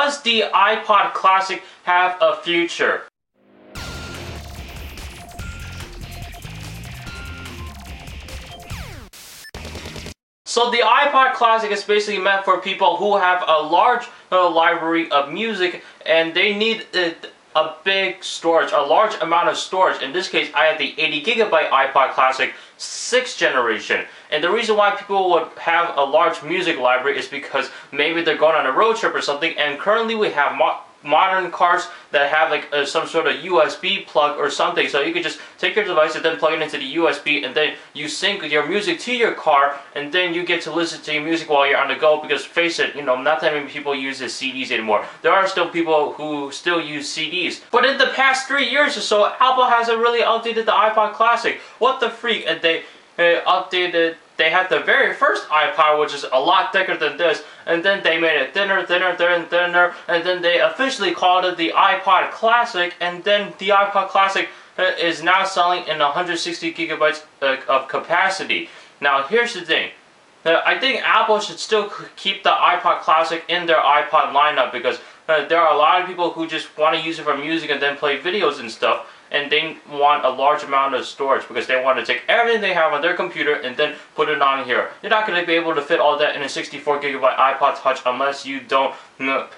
Does the iPod Classic have a future? So the iPod Classic is basically meant for people who have a large library of music and they need a big storage, a large amount of storage. In this case, I have the 80GB iPod Classic 6th generation. And the reason why people would have a large music library is because maybe they're going on a road trip or something, and currently we have modern cars that have like some sort of USB plug or something, so you can just take your device and then plug it into the USB, and then you sync your music to your car, and then you get to listen to your music while you're on the go. Because face it, you know, not that many people use the CDs anymore. There are still people who still use CDs, but in the past 3 years or so, Apple hasn't really updated the iPod Classic. What the freak? And they updated. They had the very first iPod, which is a lot thicker than this, and then they made it thinner, and then they officially called it the iPod Classic, and then the iPod Classic is now selling in 160GB of capacity. Now here's the thing. I think Apple should still keep the iPod Classic in their iPod lineup, because there are a lot of people who just want to use it for music and then play videos and stuff, and they want a large amount of storage because they want to take everything they have on their computer and then put it on here. You're not going to be able to fit all that in a 64GB iPod Touch unless you don't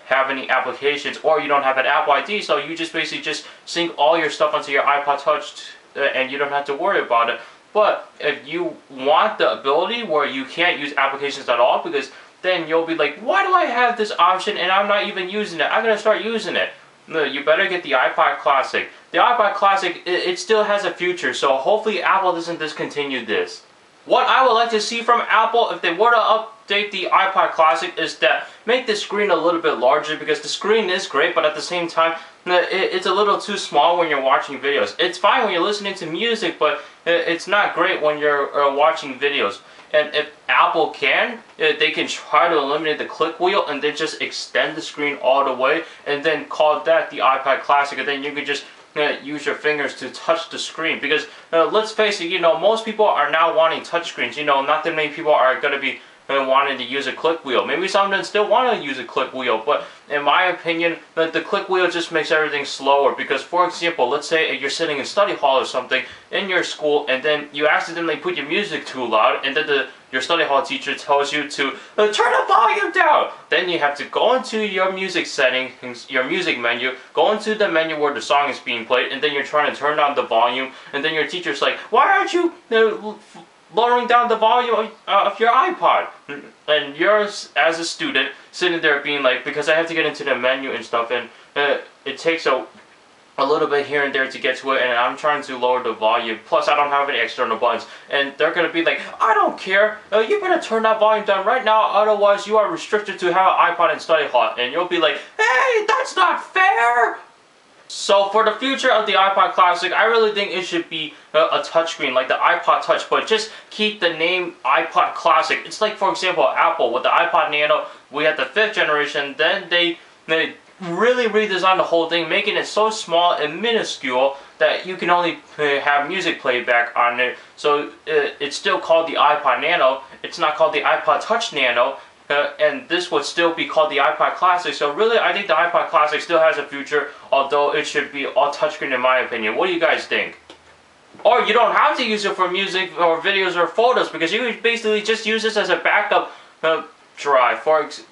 have any applications or you don't have an Apple ID, so you just basically just sync all your stuff onto your iPod Touch and you don't have to worry about it. But if you want the ability where you can't use applications at all, because then you'll be like, why do I have this option and I'm not even using it? I'm going to start using it. You better get the iPod Classic. The iPod Classic, it still has a future, so hopefully Apple doesn't discontinue this. What I would like to see from Apple, if they were to update the iPod Classic, is that make the screen a little bit larger, because the screen is great, but at the same time, it's a little too small when you're watching videos. It's fine when you're listening to music, but it's not great when you're watching videos. And if Apple can, they can try to eliminate the click wheel and then just extend the screen all the way and then call that the iPod Classic, and then you can just use your fingers to touch the screen. Because let's face it, you know, most people are now wanting touchscreens. You know, not that many people are going to be wanting to use a click wheel. Maybe some of them still want to use a click wheel, but in my opinion, the click wheel just makes everything slower. Because, for example, let's say you're sitting in study hall or something in your school, and then you accidentally put your music too loud, and then your study hall teacher tells you to turn the volume down. Then you have to go into your music settings, your music menu, go into the menu where the song is being played, and then you're trying to turn down the volume, and then your teacher's like, why aren't you lowering down the volume of your iPod? And you're, as a student, sitting there being like, because I have to get into the menu and stuff, and it takes a little bit here and there to get to it, and I'm trying to lower the volume, plus I don't have any external buttons, and they're going to be like, I don't care, you better turn that volume down right now, otherwise you are restricted to have an iPod in study hall. And you'll be like, hey, that's not fair! So for the future of the iPod Classic, I really think it should be a touchscreen like the iPod Touch, but just keep the name iPod Classic. It's like, for example, Apple with the iPod Nano. We had the 5th generation, then they really redesigned the whole thing, making it so small and minuscule that you can only have music playback on it. So it's still called the iPod Nano. It's not called the iPod Touch Nano. And this would still be called the iPod Classic. So really, I think the iPod Classic still has a future, although it should be all touchscreen in my opinion. What do you guys think? Or you don't have to use it for music or videos or photos, because you can basically just use this as a backup drive,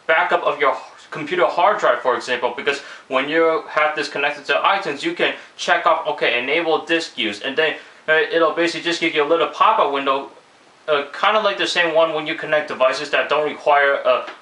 backup of your computer hard drive, for example, because when you have this connected to iTunes, you can check off, okay, enable disk use, and then it'll basically just give you a little pop-up window, kind of like the same one when you connect devices that don't require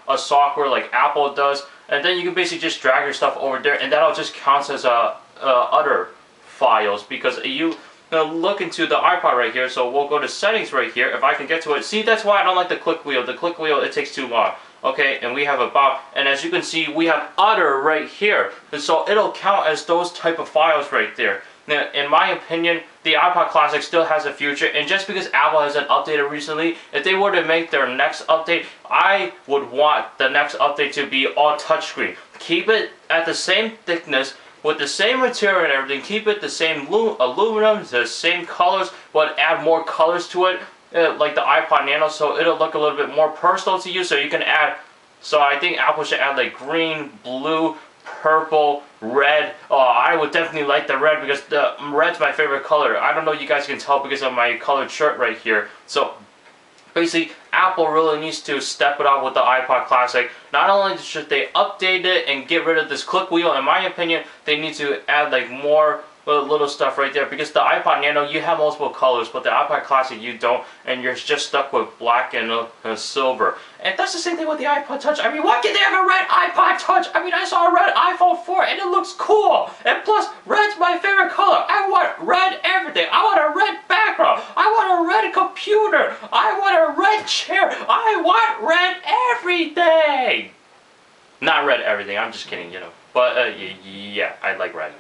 a software like Apple does, and then you can basically just drag your stuff over there, and that'll just count as other files. Because you look into the iPod right here, so we'll go to settings right here, if I can get to it. See, that's why I don't like the click wheel. The click wheel, it takes too long. Okay, and we have about, and as you can see, we have other right here, and so it'll count as those type of files right there. Now, in my opinion, the iPod Classic still has a future, and just because Apple hasn't updated recently, if they were to make their next update, I would want the next update to be all touchscreen. Keep it at the same thickness, with the same material and everything, keep it the same aluminum, the same colors, but add more colors to it, like the iPod Nano, so it'll look a little bit more personal to you, so you can add So I think Apple should add like green, blue, purple, red. Oh, I would definitely like the red because the red's my favorite color. I don't know if you guys can tell because of my colored shirt right here. So basically, Apple really needs to step it up with the iPod Classic. Not only should they update it and get rid of this click wheel, in my opinion, they need to add like more little stuff right there, because the iPod Nano, you have multiple colors, but the iPod Classic you don't, and you're just stuck with black and silver. And that's the same thing with the iPod Touch. I mean, why can't they have a red iPod Touch? I mean, I saw a red iPhone 4 and it looks cool. And plus, red's my favorite color. I want red everything. I want a red background. I want a red computer. I want a red chair. I want red everything. Not red everything. I'm just kidding, you know. But yeah, I like red.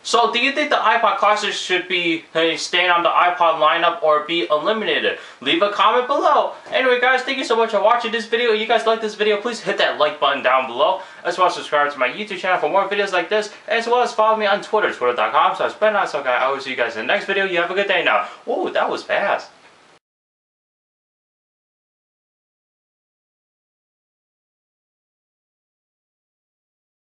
So, do you think the iPod Classic should be staying on the iPod lineup or be eliminated? Leave a comment below. Anyway guys, thank you so much for watching this video. If you guys like this video, please hit that like button down below. As well as subscribe to my YouTube channel for more videos like this. As well as follow me on Twitter, twitter.com/BenNotSoGuy. I will see you guys in the next video. You have a good day now. Whoa, that was fast.